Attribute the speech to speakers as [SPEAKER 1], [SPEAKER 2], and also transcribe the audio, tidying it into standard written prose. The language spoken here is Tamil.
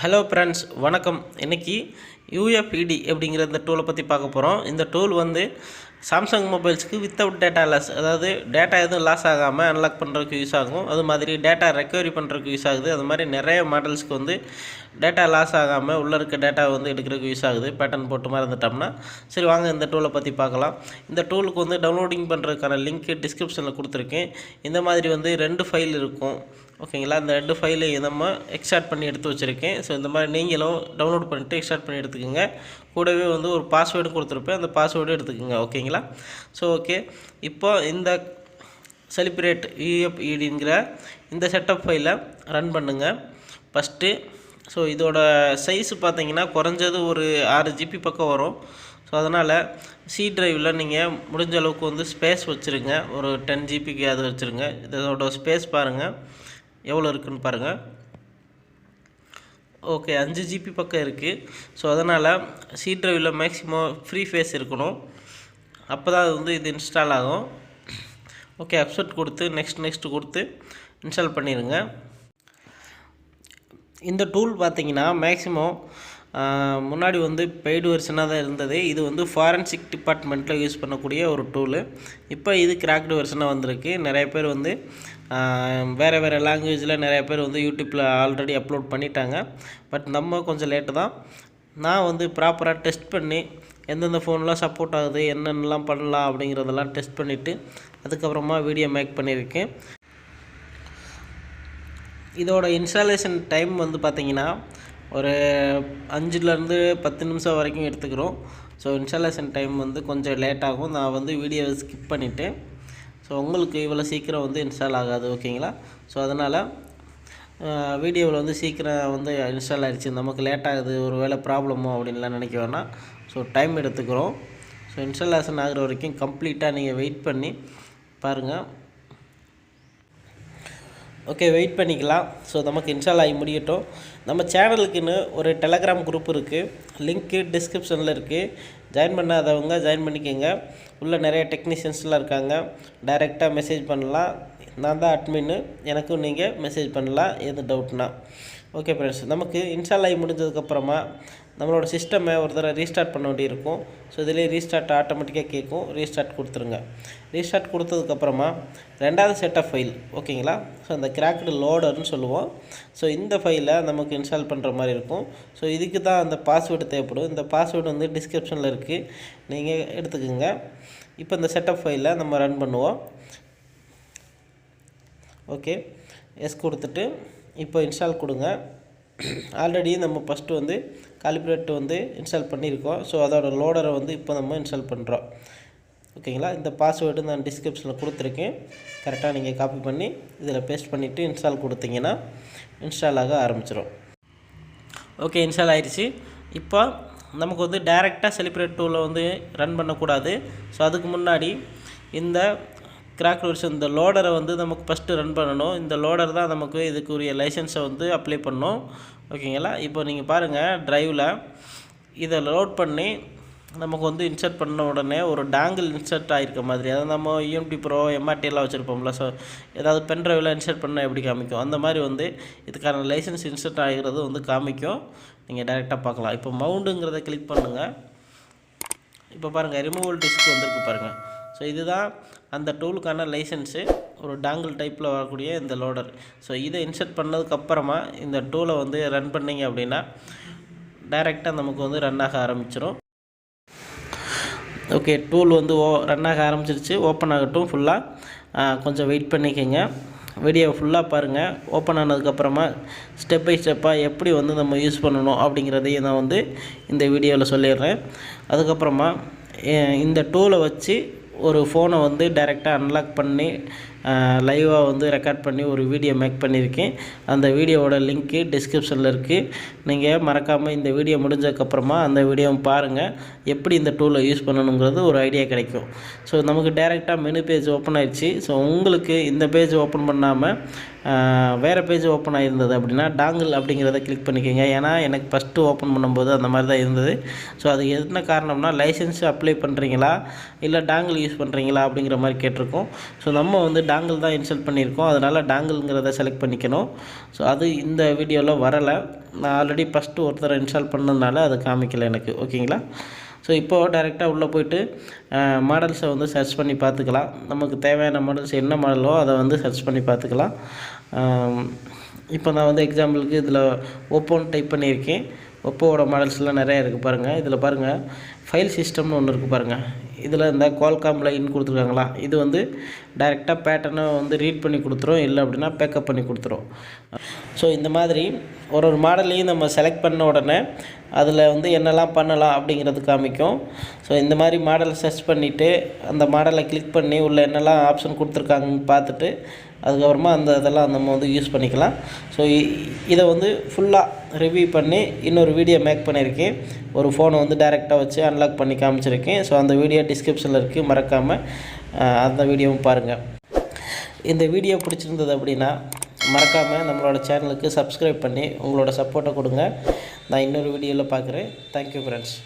[SPEAKER 1] ஹலோ ஃப்ரெண்ட்ஸ், வணக்கம். இன்றைக்கி ufed அப்படிங்கிற இந்த டூலை பற்றி பார்க்க போகிறோம். இந்த டூல் வந்து சாம்சங் மொபைல்ஸ்க்கு வித்தவுட் டேட்டா லாஸ், அதாவது டேட்டா எதுவும் லாஸ் ஆகாமல் அன்லாக் பண்ணுறதுக்கு யூஸ் ஆகும். அது மாதிரி டேட்டா ரெக்கவரி பண்ணுறதுக்கு யூஸ் ஆகுது. அது மாதிரி நிறைய மாடல்ஸ்க்கு வந்து டேட்டா லாஸ் ஆகாமல் உள்ளே இருக்க டேட்டா வந்து எடுக்கிறதுக்கு யூஸ் ஆகுது. பேட்டர்ன் போட்டு மறந்துட்டோம்னா சரி, வாங்க இந்த டூலை பற்றி பார்க்கலாம். இந்த டூலுக்கு வந்து டவுன்லோடிங் பண்ணுறதுக்கான லிங்க் டிஸ்கிரிப்ஷனில் கொடுத்துருக்கேன். இந்த மாதிரி வந்து 2 ஃபைல் இருக்கும். ஓகேங்களா, இந்த 2 ஃபைலையும் நம்ம எக்ஸ்ட்ராக்ட் பண்ணி எடுத்து வச்சுருக்கேன். ஸோ இந்த மாதிரி நீங்களும் டவுன்லோட் பண்ணிவிட்டு எக்ஸ்ட்ராக்ட் பண்ணி எடுத்துக்கோங்க. கூடவே வந்து ஒரு பாஸ்வேர்டு கொடுத்துருப்பேன், அந்த பாஸ்வேர்டு எடுத்துக்கோங்க. ஓகேங்களா, ஸோ ஓகே. இப்போ இந்த செலிப்ரேட் ufedங்கிற இந்த செட்டப் ஃபைலை ரன் பண்ணுங்கள் ஃபஸ்ட்டு. ஸோ இதோட சைஸு பார்த்தீங்கன்னா குறைஞ்சது ஒரு 6 GB பக்கம் வரும். ஸோ அதனால் சி ட்ரைவில் நீங்கள் முடிஞ்ச அளவுக்கு வந்து ஸ்பேஸ் வச்சுருங்க. ஒரு 10 GBக்கு அது வச்சுருங்க. இதோட ஸ்பேஸ் பாருங்கள் எவ்வளோ இருக்குதுன்னு பாருங்கள். ஓகே, 5 GB பக்கம் இருக்குது. ஸோ அதனால் சி ட்ரைவில் மேக்ஸிமம் ஃப்ரீ ஃபேஸ் இருக்கணும். அப்போ தான் அது வந்து இது இன்ஸ்டால் ஆகும். ஓகே, அக்செப்ட் கொடுத்து நெக்ஸ்ட் கொடுத்து இன்ஸ்டால் பண்ணிடுங்க. இந்த டூல் பார்த்திங்கன்னா மேக்ஸிமம் முன்னாடி வந்து பெய்டு வெர்ஷனாக தான் இருந்தது. இது வந்து ஃபாரன்சிக் டிபார்ட்மெண்ட்டில் யூஸ் பண்ணக்கூடிய ஒரு டூலு. இப்போ இது கிராக்டு வெர்ஷனாக வந்திருக்கு. நிறைய பேர் வந்து வேறு லாங்குவேஜில் நிறைய பேர் வந்து யூடியூப்பில் ஆல்ரெடி அப்லோட் பண்ணிட்டாங்க. பட் நம்ம கொஞ்சம் லேட்டு தான். நான் வந்து ப்ராப்பராக டெஸ்ட் பண்ணி எந்தெந்த ஃபோன்லாம் சப்போர்ட் ஆகுது, என்னென்னலாம் பண்ணலாம் அப்படிங்கிறதெல்லாம் டெஸ்ட் பண்ணிவிட்டு அதுக்கப்புறமா வீடியோ மேக் பண்ணியிருக்கேன். இதோட இன்ஸ்டாலேஷன் டைம் வந்து பார்த்திங்கன்னா ஒரு 5லேருந்து 10 நிமிஷம் வரைக்கும் எடுத்துக்கிறோம். ஸோ இன்ஸ்டாலேஷன் டைம் வந்து கொஞ்சம் லேட் ஆகும். நான் வந்து வீடியோவை ஸ்கிப் பண்ணிவிட்டேன். ஸோ உங்களுக்கு இவ்வளோ சீக்கிரம் வந்து இன்ஸ்டால் ஆகாது. ஓகேங்களா, ஸோ அதனால் வீடியோவில் வந்து சீக்கிரம் வந்து இன்ஸ்டால் ஆகிடுச்சு, நமக்கு லேட் ஆகுது, ஒரு வேளை ப்ராப்ளமோ அப்படின்லாம் நினைக்க வேணாம். ஸோ டைம் எடுத்துக்கிறோம். ஸோ இன்ஸ்டாலேஷன் ஆகிற வரைக்கும் கம்ப்ளீட்டாக நீங்கள் வெயிட் பண்ணி பாருங்கள். ஓகே, வெயிட் பண்ணிக்கலாம். ஸோ நமக்கு இன்ஸ்டால் ஆகி முடியட்டும். நம்ம சேனலுக்குன்னு ஒரு டெலகிராம் குரூப் இருக்குது. லிங்க்கு டிஸ்கிரிப்ஷனில் இருக்குது. ஜாயின் பண்ணாதவங்க ஜாயின் பண்ணிக்கோங்க. உள்ளே நிறைய டெக்னீஷியன்ஸ்லாம் இருக்காங்க. டைரெக்டாக மெசேஜ் பண்ணலாம். நான் தான் அட்மின்னு, எனக்கும் நீங்கள் மெசேஜ் பண்ணலாம் எது டவுட்னா. ஓகே ஃப்ரெண்ட்ஸ், நமக்கு இன்ஸ்டால் ஆகி முடிஞ்சதுக்கப்புறமா நம்மளோட சிஸ்டமை ஒரு தடவை ரீஸ்டார்ட் பண்ண வேண்டியிருக்கும். ஸோ இதிலே ரீஸ்டார்ட் ஆட்டோமேட்டிக்காக கேட்கும். ரீஸ்டார்ட் கொடுத்துருங்க. ரீஸ்டார்ட் கொடுத்ததுக்கப்புறமா 2வது செட்டப் ஃபைல், ஓகேங்களா, ஸோ அந்த கிராக்டு லோடர்னு சொல்லுவோம். ஸோ இந்த ஃபைலை நமக்கு இன்ஸ்டால் பண்ணுற மாதிரி இருக்கும். ஸோ இதுக்கு தான் அந்த பாஸ்வேர்டு தேவைப்படும். இந்த பாஸ்வேர்டு வந்து டிஸ்கிரிப்ஷனில் இருக்குது, நீங்கள் எடுத்துக்கோங்க. இப்போ இந்த செட்டப் ஃபைலை நம்ம ரன் பண்ணுவோம். ஓகே, எஸ் கொடுத்துட்டு இப்போ இன்ஸ்டால் கொடுங்க. ஆல்ரெடி நம்ம ஃபஸ்ட்டு வந்து காலிப்ரேட் வந்து இன்ஸ்டால் பண்ணியிருக்கோம். ஸோ அதோட லோடரை வந்து இப்போ நம்ம இன்ஸ்டால் பண்ணுறோம். ஓகேங்களா, இந்த பாஸ்வேர்டு நான் டிஸ்கிரிப்ஷனில் கொடுத்துருக்கேன். கரெக்டாக நீங்கள் காப்பி பண்ணி இதில் பேஸ்ட் பண்ணிவிட்டு இன்ஸ்டால் கொடுத்தீங்கன்னா இன்ஸ்டால் ஆக ஆரம்பிச்சிடும். ஓகே, இன்ஸ்டால் ஆகிடுச்சு. இப்போ நமக்கு வந்து டைரெக்டாக செலிப்ரேட் டூவில் வந்து ரன் பண்ணக்கூடாது. ஸோ அதுக்கு முன்னாடி இந்த கிராக் வெர்ஷன் இந்த லோடரை வந்து நமக்கு ஃபஸ்ட்டு ரன் பண்ணணும். இந்த லோடர் தான் நமக்கு இதுக்குரிய லைசன்ஸை வந்து அப்ளை பண்ணணும். ஓகேங்களா, இப்போ நீங்கள் பாருங்கள், ட்ரைவில் இதை லோட் பண்ணி நமக்கு வந்து இன்சர்ட் பண்ண உடனே ஒரு டாங்கிள் இன்சர்ட் ஆகிருக்க மாதிரி, அதாவது நம்ம யூஎம்டி ப்ரோ எம்ஆர்டி எல்லாம் வச்சுருப்போம்ல. ஸோ ஏதாவது பென் ட்ரைவில் இன்சர்ட் பண்ணால் எப்படி காமிக்கும், அந்த மாதிரி வந்து இதுக்கான லைசன்ஸ் இன்சர்ட் ஆகிறது வந்து காமிக்கும். நீங்கள் டைரெக்டாக பார்க்கலாம். இப்போ மவுண்டுங்கிறத கிளிக் பண்ணுங்கள். இப்போ பாருங்கள், ரிமூவல் டிஸ்க் வந்துருக்கு பாருங்கள். ஸோ இதுதான் அந்த டூலுக்கான லைசன்ஸு, ஒரு டாங்கிள் டைப்பில் வரக்கூடிய இந்த லோடர். ஸோ இதை இன்சர்ட் பண்ணதுக்கப்புறமா இந்த டூலை வந்து ரன் பண்ணிங்க அப்படின்னா டைரெக்டாக நமக்கு வந்து ரன் ஆக ஆரம்பிச்சிடும். ஓகே, டூல் வந்து ரன் ஆக ஆரம்பிச்சிருச்சு. ஓப்பன் ஆகட்டும் ஃபுல்லாக. கொஞ்சம் வெயிட் பண்ணிக்கோங்க. வீடியோ ஃபுல்லாக பாருங்கள். ஓப்பன் ஆனதுக்கப்புறமா ஸ்டெப் பை ஸ்டெப்பாக எப்படி வந்து நம்ம யூஸ் பண்ணணும் அப்படிங்கிறதையும் நான் வந்து இந்த வீடியோவில் சொல்லிடுறேன். அதுக்கப்புறமா இந்த டூலை வச்சு ஒரு ஃபோனை வந்து டைரெக்டாக அன்லாக் பண்ணி லைவாக வந்து ரெக்கார்ட் பண்ணி ஒரு வீடியோ மேக் பண்ணியிருக்கேன். அந்த வீடியோவோட லிங்க்கு டிஸ்கிரிப்ஷனில் இருக்குது. நீங்கள் மறக்காமல் இந்த வீடியோ முடிஞ்சதுக்கப்புறமா அந்த வீடியோவை பாருங்கள். எப்படி இந்த டூலை யூஸ் பண்ணணுங்கிறது ஒரு ஐடியா கிடைக்கும். ஸோ நமக்கு டைரெக்டாக மெனு பேஜ் ஓப்பன் ஆகிடுச்சு. ஸோ உங்களுக்கு இந்த பேஜ் ஓப்பன் பண்ணாமல் வேறு பேஜ் ஓப்பன் ஆகிருந்தது அப்படின்னா டாங்கிள் அப்படிங்கிறத கிளிக் பண்ணிக்கோங்க. ஏன்னா எனக்கு ஃபஸ்ட்டு ஓப்பன் பண்ணும்போது அந்த மாதிரி தான் இருந்தது. ஸோ அது என்ன காரணம்னா லைசன்ஸ் அப்ளை பண்ணுறீங்களா இல்லை டாங்கிள் யூஸ் பண்ணுறீங்களா அப்படிங்கிற மாதிரி கேட்டிருக்கோம். ஸோ நம்ம வந்து டாங்கிள் தான் இன்ஸ்டால் பண்ணியிருக்கோம், அதனால் டாங்கிள்ங்கிறத செலக்ட் பண்ணிக்கணும். ஸோ அது இந்த வீடியோவில் வரலை, நான் ஆல்ரெடி ஃபஸ்ட்டு ஒருத்தரை இன்ஸ்டால் பண்ணதுனால அது காமிக்கலை எனக்கு. ஓகேங்களா? ஸோ இப்போது டைரெக்டாக உள்ளே போய்ட்டு மாடல்ஸை வந்து சர்ச் பண்ணி பார்த்துக்கலாம். நமக்கு தேவையான மாடல்ஸ் என்ன மாடலோ அதை வந்து சர்ச் பண்ணி பார்த்துக்கலாம். இப்போ நான் வந்து எக்ஸாம்பிளுக்கு இதில் ஓப்போன்னு டைப் பண்ணியிருக்கேன். ஒப்போவோட மாடல்ஸ்லாம் நிறையா இருக்குது பாருங்கள். இதில் பாருங்கள் ஃபைல் சிஸ்டம்னு ஒன்று இருக்குது பாருங்கள். இதில் இந்த குவால்காம் லைன் கொடுத்துருக்காங்களா, இது வந்து டைரெக்டாக பேட்டர்னை வந்து ரீட் பண்ணி கொடுத்துரும், இல்லை அப்படின்னா பேக்கப் பண்ணி கொடுத்துரும். ஸோ இந்த மாதிரி ஒரு மாடலையும் நம்ம செலக்ட் பண்ண உடனே அதில் வந்து என்னெல்லாம் பண்ணலாம் அப்படிங்கிறது காமிக்கும். ஸோ இந்த மாதிரி மாடலை சர்ச் பண்ணிவிட்டு அந்த மாடலை கிளிக் பண்ணி உள்ள என்னெல்லாம் ஆப்ஷன் கொடுத்துருக்காங்கன்னு பார்த்துட்டு அதுக்கப்புறமா இதெல்லாம் நம்ம வந்து யூஸ் பண்ணிக்கலாம். ஸோ இதை வந்து ஃபுல்லாக ரிவ்யூ பண்ணி இன்னொரு வீடியோ மேக் பண்ணியிருக்கேன். ஒரு ஃபோனை வந்து டைரெக்டாக வச்சு அன்லாக் பண்ணி காமிச்சிருக்கேன். ஸோ அந்த வீடியோ டிஸ்கிரிப்ஷனில் இருக்குது, மறக்காமல் அந்த வீடியோவும் பாருங்கள். இந்த வீடியோ பிடிச்சிருந்தது அப்படின்னா மறக்காமல் நம்மளோட சேனலுக்கு சப்ஸ்கிரைப் பண்ணி உங்களோட சப்போர்ட்டை கொடுங்க. நான் இன்னொரு வீடியோவில் பார்க்குறேன். Thank you friends.